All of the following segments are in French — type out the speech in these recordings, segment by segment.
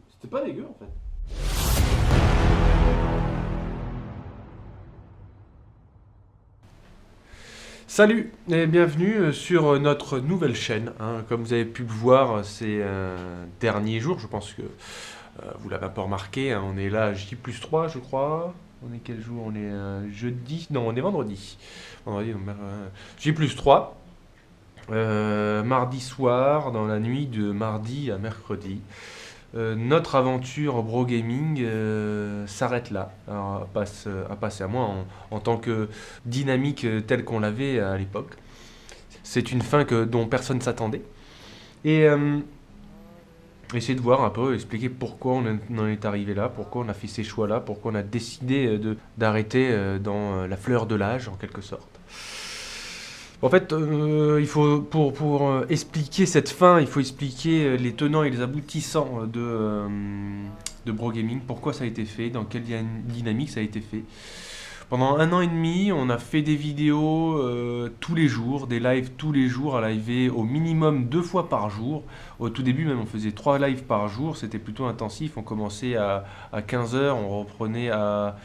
C'était pas dégueu en fait. Salut et bienvenue sur notre nouvelle chaîne. Comme vous avez pu le voir ces derniers jours, je pense que vous l'avez un peu remarqué, on est là J+3 je crois. On est quel jour? On est jeudi? Non, on est vendredi. Vendredi, donc, J+3. Mardi soir, dans la nuit de mardi à mercredi. Notre aventure Bro Gaming s'arrête là. Alors, à passer à moi en tant que dynamique telle qu'on l'avait à l'époque. C'est une fin dont personne ne s'attendait. Et essayer de voir un peu, expliquer pourquoi on en est arrivé là, pourquoi on a fait ces choix-là, pourquoi on a décidé d'arrêter dans la fleur de l'âge en quelque sorte. En fait, il faut pour expliquer cette fin, il faut expliquer les tenants et les aboutissants de Bro Gaming, pourquoi ça a été fait, dans quelle dynamique ça a été fait. Pendant 1 an et demi, on a fait des vidéos tous les jours, des lives tous les jours, à liver au minimum 2 fois par jour. Au tout début même, on faisait 3 lives par jour, c'était plutôt intensif. On commençait à 15 heures, on reprenait à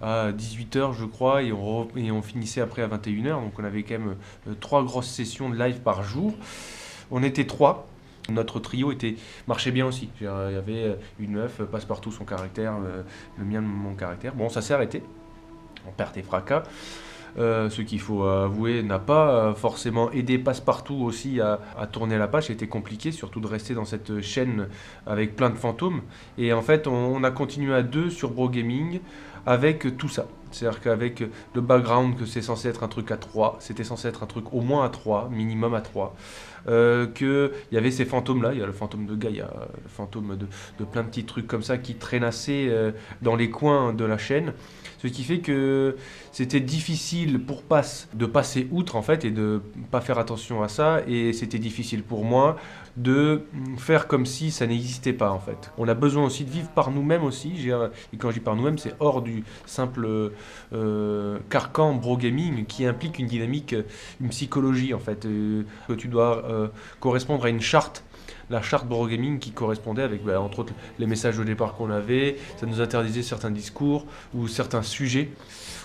18 heures je crois, et on finissait après à 21 heures. Donc on avait quand même 3 grosses sessions de live par jour. On était 3. Notre trio marchait bien aussi. Il y avait une meuf, Passepartout son caractère, le mien mon caractère. Bon, ça s'est arrêté. En perte et fracas. Ce qu'il faut avouer n'a pas forcément aidé Passepartout aussi à tourner la page. C'était compliqué, surtout de rester dans cette chaîne avec plein de fantômes. Et en fait, on a continué à 2 sur Bro Gaming avec tout ça. C'est-à-dire qu'avec le background que c'est censé être un truc à 3, c'était censé être un truc au moins à 3, minimum à 3. Qu'il y avait ces fantômes-là, il y a le fantôme de Gaïa, le fantôme de plein de petits trucs comme ça qui traînassaient dans les coins de la chaîne. Ce qui fait que c'était difficile pour de passer outre en fait et de pas faire attention à ça. Et c'était difficile pour moi de faire comme si ça n'existait pas en fait. On a besoin aussi de vivre par nous-mêmes aussi. Et quand je dis par nous-mêmes, c'est hors du simple carcan Bro Gaming qui implique une dynamique, une psychologie en fait. Que tu dois correspondre à une charte. La charte Bro Gaming qui correspondait avec, entre autres, les messages de départ qu'on avait. Ça nous interdisait certains discours ou certains sujets.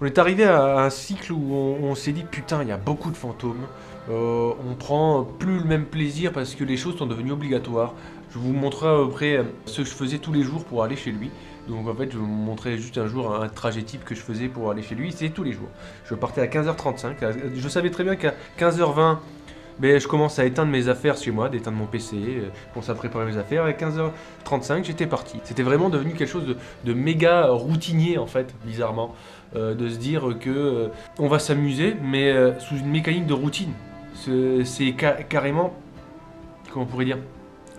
On est arrivé à un cycle où on s'est dit putain, il y a beaucoup de fantômes. On prend plus le même plaisir parce que les choses sont devenues obligatoires. Je vous montrerai après ce que je faisais tous les jours pour aller chez lui. Donc en fait, je vous montrais juste un jour un trajet type que je faisais pour aller chez lui. C'était tous les jours. Je partais à 15h35. Je savais très bien qu'à 15h20, je commence à éteindre mes affaires chez moi, d'éteindre mon PC, je commence à préparer mes affaires. À 15h35, j'étais parti. C'était vraiment devenu quelque chose de méga routinier, en fait, bizarrement. De se dire que on va s'amuser, mais sous une mécanique de routine. C'est carrément, comment on pourrait dire,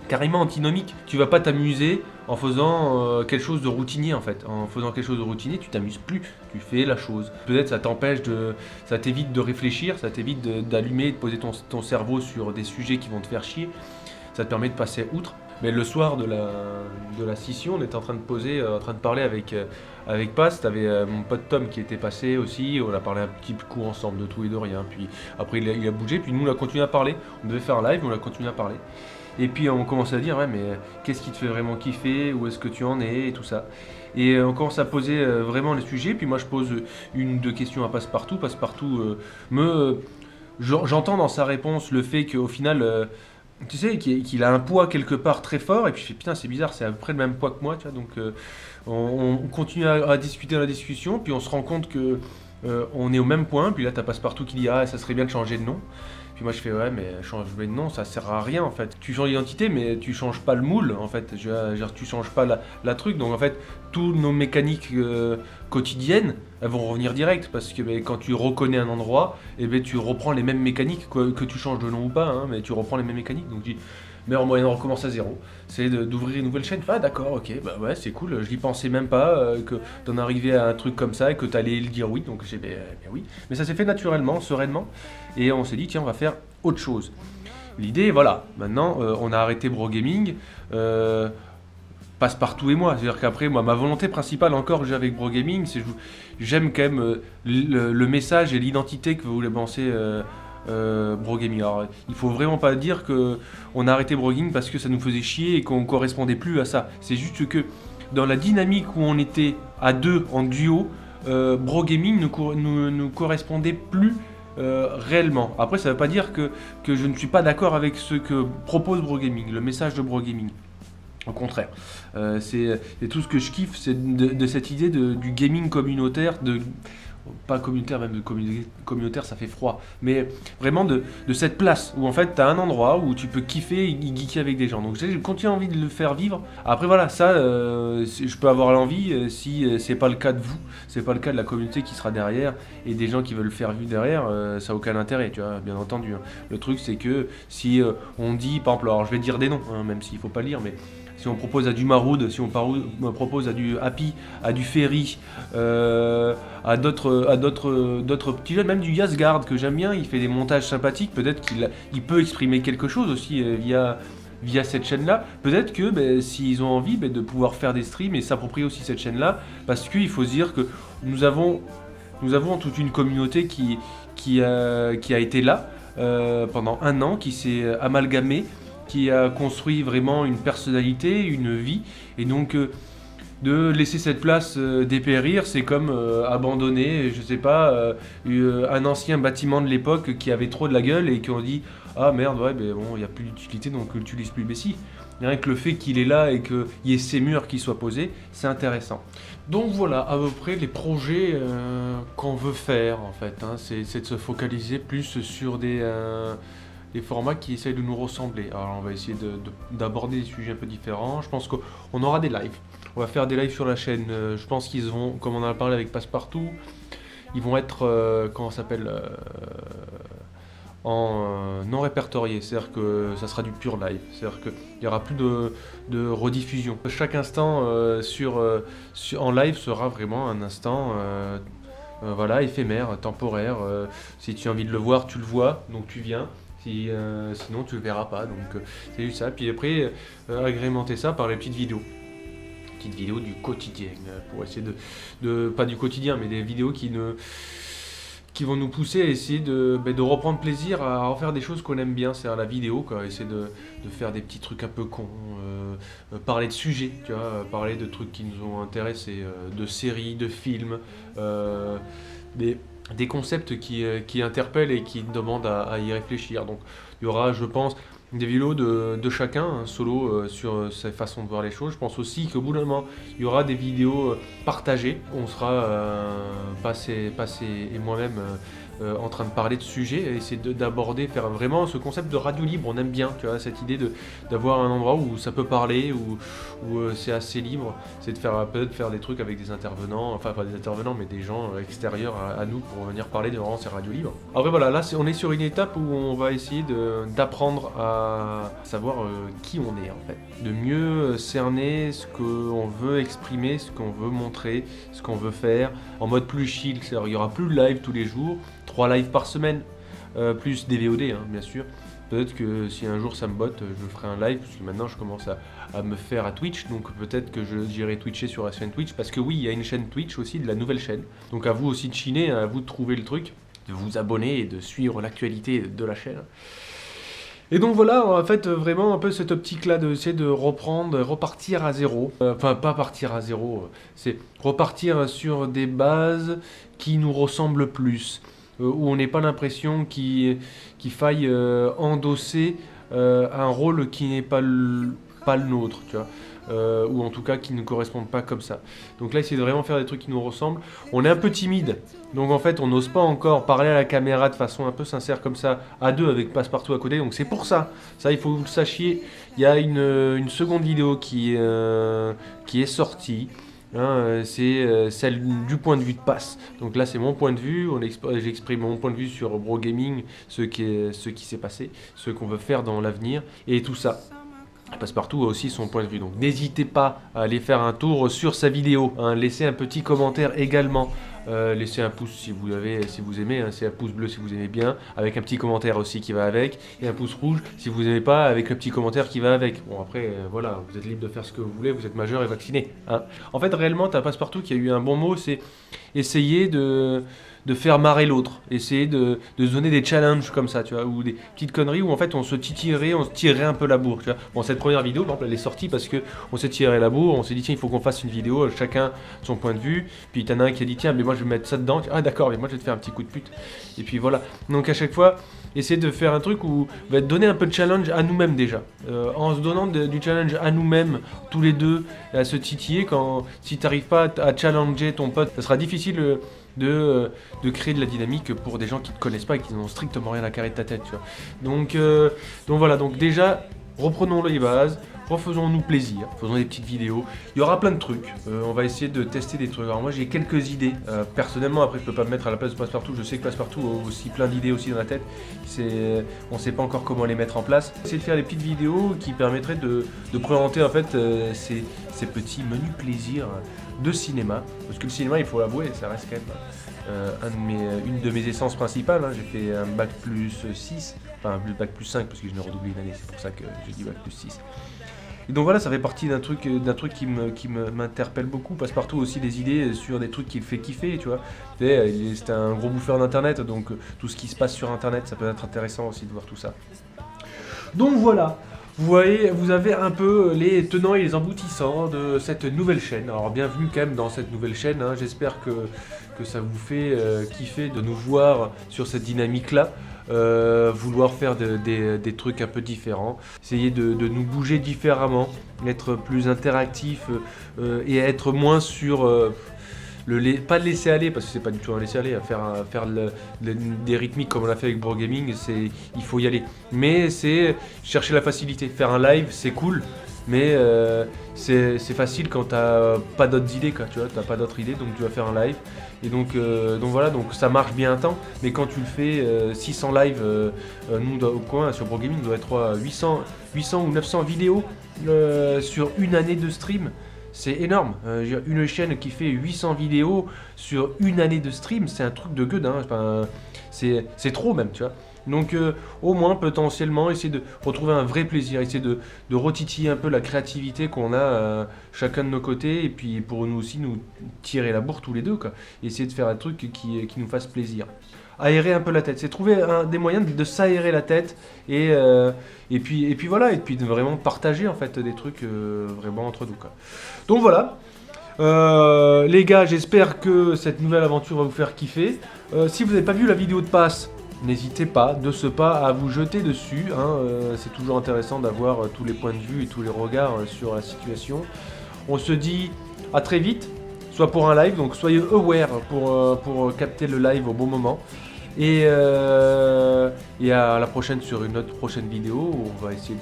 carrément antinomique. Tu vas pas t'amuser en faisant quelque chose de routinier en fait. En faisant quelque chose de routinier, tu t'amuses plus, tu fais la chose. Peut-être ça t'évite de réfléchir, ça t'évite d'allumer, de poser ton cerveau sur des sujets qui vont te faire chier. Ça te permet de passer outre. Mais le soir de la scission, on était en train de parler avec Paz. T'avais mon pote Tom qui était passé aussi. On a parlé un petit coup ensemble de tout et de rien. Puis après il a bougé. Puis nous on a continué à parler. On devait faire un live, mais on a continué à parler. Et puis on commence à dire ouais mais qu'est-ce qui te fait vraiment kiffer, où est-ce que tu en es et tout ça. Et on commence à poser vraiment les sujets. Puis moi je pose une ou deux questions à Passepartout. Passepartout j'entends dans sa réponse le fait qu'au final tu sais qu'il a un poids quelque part très fort. Et puis je fais putain c'est bizarre, c'est à peu près le même poids que moi tu vois. Donc on continue à discuter dans la discussion. Puis on se rend compte que on est au même point. Puis là t'as Passepartout qui dit ah ça serait bien de changer de nom. Puis moi je fais ouais mais changer de nom ça sert à rien en fait. Tu changes d'identité mais tu changes pas le moule en fait. Genre, tu changes pas la truc. Donc en fait toutes nos mécaniques quotidiennes elles vont revenir direct parce que quand tu reconnais un endroit tu reprends les mêmes mécaniques que tu changes de nom ou pas hein, mais tu reprends les mêmes mécaniques. Donc je dis mais en moyenne on recommence à zéro. C'est d'ouvrir une nouvelle chaîne. Ah d'accord ok bah ouais c'est cool. Je n'y pensais même pas que d'en arriver à un truc comme ça et que t'allais le dire oui. Donc j'ai ben oui. Mais ça s'est fait naturellement, sereinement. Et on s'est dit tiens on va faire autre chose. L'idée voilà, maintenant on a arrêté Bro Gaming, Passepartout et moi. C'est-à-dire qu'après moi ma volonté principale encore que j'ai avec Bro Gaming c'est j'aime quand même le message et l'identité que vous voulez lancer Brogaming. Alors, il faut vraiment pas dire qu'on a arrêté Brogaming parce que ça nous faisait chier et qu'on correspondait plus à ça. C'est juste que dans la dynamique où on était à deux en duo, Brogaming ne nous correspondait plus réellement. Après, ça veut pas dire que je ne suis pas d'accord avec ce que propose Brogaming, le message de Brogaming. Au contraire, c'est tout ce que je kiffe, c'est de cette idée du gaming communautaire, pas communautaire, même de communautaire, ça fait froid, mais vraiment de cette place où en fait tu as un endroit où tu peux kiffer et geeker avec des gens. Donc j'ai continué envie de le faire vivre. Après voilà, ça, je peux avoir l'envie si c'est pas le cas de vous, c'est pas le cas de la communauté qui sera derrière et des gens qui veulent le faire vivre derrière, ça n'a aucun intérêt, tu vois, bien entendu. Hein. Le truc c'est que si on dit, par exemple, alors je vais dire des noms, hein, même s'il faut pas lire, mais si on propose à du Maroud, si on propose à du Happy, à du Ferry, à d'autres petits jeunes, même du Yasgard que j'aime bien, il fait des montages sympathiques, peut-être qu'il peut exprimer quelque chose aussi via cette chaîne-là. Peut-être que s'ils ont envie de pouvoir faire des streams et s'approprier aussi cette chaîne-là, parce qu'il faut se dire que nous avons toute une communauté qui a été là pendant un an, qui s'est amalgamée, qui a construit vraiment une personnalité, une vie, et donc de laisser cette place dépérir, c'est comme abandonner, je sais pas, un ancien bâtiment de l'époque qui avait trop de la gueule et qui ont dit ah merde, ouais, mais bon, il n'y a plus d'utilité donc on l'utilise plus. Mais si, rien que le fait qu'il est là et qu'il y ait ces murs qui soient posés, c'est intéressant. Donc voilà, à peu près les projets qu'on veut faire en fait, hein, c'est de se focaliser plus sur des formats qui essayent de nous ressembler. Alors on va essayer d'aborder des sujets un peu différents. Je pense qu'on aura des lives. On va faire des lives sur la chaîne. Je pense qu'ils vont, comme on en a parlé avec Passepartout, ils vont être, comment ça s'appelle, en non répertorié. C'est-à-dire que ça sera du pur live. C'est-à-dire qu'il n'y aura plus de rediffusion. Chaque instant en live sera vraiment un instant voilà, éphémère, temporaire. Si tu as envie de le voir, tu le vois, donc tu viens. Sinon tu le verras pas, donc c'est juste ça. Puis après agrémenter ça par les petites vidéos du quotidien, pour essayer de pas du quotidien, mais des vidéos qui vont nous pousser à essayer de reprendre plaisir à refaire des choses qu'on aime bien, c'est-à-dire la vidéo, quoi. Essayer de faire des petits trucs un peu cons, parler de sujets, tu vois, parler de trucs qui nous ont intéressés, de séries, de films, des concepts qui interpellent et qui demandent à y réfléchir. Donc il y aura, je pense, des vidéos de chacun, un solo sur sa façon de voir les choses. Je pense aussi qu'au bout d'un moment, il y aura des vidéos partagées. On sera passé et moi-même en train de parler de sujets et essayer d'aborder, faire vraiment ce concept de radio libre. On aime bien, tu vois, cette idée d'avoir un endroit où ça peut parler, où c'est assez libre. C'est de peut-être faire des trucs avec des intervenants, enfin pas des intervenants, mais des gens extérieurs à nous pour venir parler de vraiment ces radios libres. Après voilà, là on est sur une étape où on va essayer d'apprendre à savoir qui on est en fait. De mieux cerner ce qu'on veut exprimer, ce qu'on veut montrer, ce qu'on veut faire, en mode plus chill. Il n'y aura plus de live tous les jours, 3 lives par semaine, plus des VOD hein, bien sûr. Peut-être que si un jour ça me botte, je ferai un live, parce que maintenant je commence à me faire à Twitch, donc peut-être que j'irai twitcher sur la chaîne Twitch, parce que oui, il y a une chaîne Twitch aussi, de la nouvelle chaîne. Donc à vous aussi de chiner, à vous de trouver le truc, de vous abonner et de suivre l'actualité de la chaîne. Et donc voilà, en fait, vraiment un peu cette optique-là d'essayer de repartir à zéro. Enfin, pas partir à zéro, c'est repartir sur des bases qui nous ressemblent plus. Où on n'ait pas l'impression qu'il faille endosser un rôle qui n'est pas le nôtre, tu vois. Ou en tout cas qui ne correspondent pas comme ça. Donc là, essayer de vraiment faire des trucs qui nous ressemblent. On est un peu timide, donc en fait, on n'ose pas encore parler à la caméra de façon un peu sincère comme ça, à deux avec Passepartout à côté. Donc c'est pour ça. Ça, il faut que vous le sachiez. Il y a une seconde vidéo qui est sortie. Hein, c'est celle du point de vue de Passe. Donc là, c'est mon point de vue. J'exprime mon point de vue sur Brogaming, ce qui s'est passé, ce qu'on veut faire dans l'avenir et tout ça. Passepartout a aussi son point de vue, donc n'hésitez pas à aller faire un tour sur sa vidéo, hein. Laissez un petit commentaire également, laissez un pouce si vous aimez, hein. C'est un pouce bleu si vous aimez bien, avec un petit commentaire aussi qui va avec, et un pouce rouge si vous n'aimez pas, avec le petit commentaire qui va avec. Bon après, voilà, vous êtes libre de faire ce que vous voulez, vous êtes majeur et vacciné, hein. En fait, réellement, t'as Passepartout qui a eu un bon mot, c'est essayer de faire marrer l'autre, essayer de se donner des challenges comme ça, tu vois, ou des petites conneries où en fait on se titillerait, on se tirerait un peu la bourre, tu vois. Bon, cette première vidéo, par exemple, elle est sortie parce que on s'est tiré la bourre, on s'est dit tiens, il faut qu'on fasse une vidéo, chacun son point de vue, puis t'en as un qui a dit tiens, mais moi je vais mettre ça dedans, ah d'accord, mais moi je vais te faire un petit coup de pute, et puis voilà. Donc à chaque fois, essayer de faire un truc où on va te donner un peu de challenge à nous-mêmes déjà, en se donnant du challenge à nous-mêmes, tous les deux, à se titiller, si t'arrives pas à challenger ton pote, ça sera difficile de créer de la dynamique pour des gens qui ne te connaissent pas et qui n'ont strictement rien à carrer de ta tête, tu vois. Donc voilà, donc déjà, reprenons les bases, refaisons-nous plaisir, faisons des petites vidéos. Il y aura plein de trucs, on va essayer de tester des trucs. Alors moi j'ai quelques idées, personnellement, après je peux pas me mettre à la place de Passepartout, je sais que Passepartout a aussi plein d'idées aussi dans la tête, on sait pas encore comment les mettre en place. Essayer de faire des petites vidéos qui permettraient de présenter en fait ces petits menus plaisirs de cinéma, parce que le cinéma, il faut l'avouer, ça reste quand même une de mes essences principales, hein. J'ai fait un bac plus 6, enfin un bac plus 5 parce que je n'ai redoublé une année, c'est pour ça que j'ai dit bac plus 6. Et donc voilà, ça fait partie d'un truc qui m'interpelle beaucoup. Passepartout aussi des idées sur des trucs qui le fait kiffer, tu vois. C'est un gros bouffeur d'internet, donc tout ce qui se passe sur internet, ça peut être intéressant aussi de voir tout ça. Donc voilà. Vous voyez, vous avez un peu les tenants et les aboutissants de cette nouvelle chaîne. Alors bienvenue quand même dans cette nouvelle chaîne, hein. J'espère que ça vous fait kiffer de nous voir sur cette dynamique-là. Vouloir faire des trucs un peu différents, essayer de nous bouger différemment, être plus interactif et être moins sur... pas de laisser aller, parce que c'est pas du tout un laisser aller, à faire des rythmiques comme on l'a fait avec Bro Gaming, il faut y aller. Mais c'est chercher la facilité. Faire un live, c'est cool, mais c'est facile quand t'as pas d'autres idées, quoi, tu vois, t'as pas d'autres idées, donc tu vas faire un live. Et donc voilà, donc ça marche bien un temps, mais quand tu le fais 600 lives, nous au coin sur Bro Gaming, on doit être 800 ou 900 vidéos sur une année de stream. C'est énorme, une chaîne qui fait 800 vidéos sur une année de stream, c'est un truc de gueule, hein. Enfin, c'est trop même, tu vois. Donc au moins potentiellement essayer de retrouver un vrai plaisir, essayer de retitiller un peu la créativité qu'on a chacun de nos côtés, et puis pour nous aussi nous tirer la bourre tous les deux, quoi. Essayer de faire un truc qui nous fasse plaisir. Aérer un peu la tête, c'est trouver des moyens de s'aérer la tête et puis voilà, et puis de vraiment partager en fait des trucs vraiment entre nous, quoi. Donc voilà, les gars, j'espère que cette nouvelle aventure va vous faire kiffer. Si vous n'avez pas vu la vidéo de passe, n'hésitez pas de ce pas à vous jeter dessus, hein. C'est toujours intéressant d'avoir tous les points de vue et tous les regards sur la situation. On se dit à très vite, soit pour un live, donc soyez aware pour capter le live au bon moment. Et à la prochaine sur une autre prochaine vidéo où on va essayer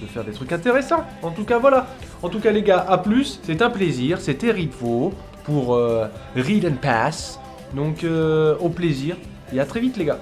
de faire des trucs intéressants. En tout cas, voilà. En tout cas, les gars, à plus. C'est un plaisir. C'était Ridvo pour Read and Pass. Donc, au plaisir. Et à très vite, les gars.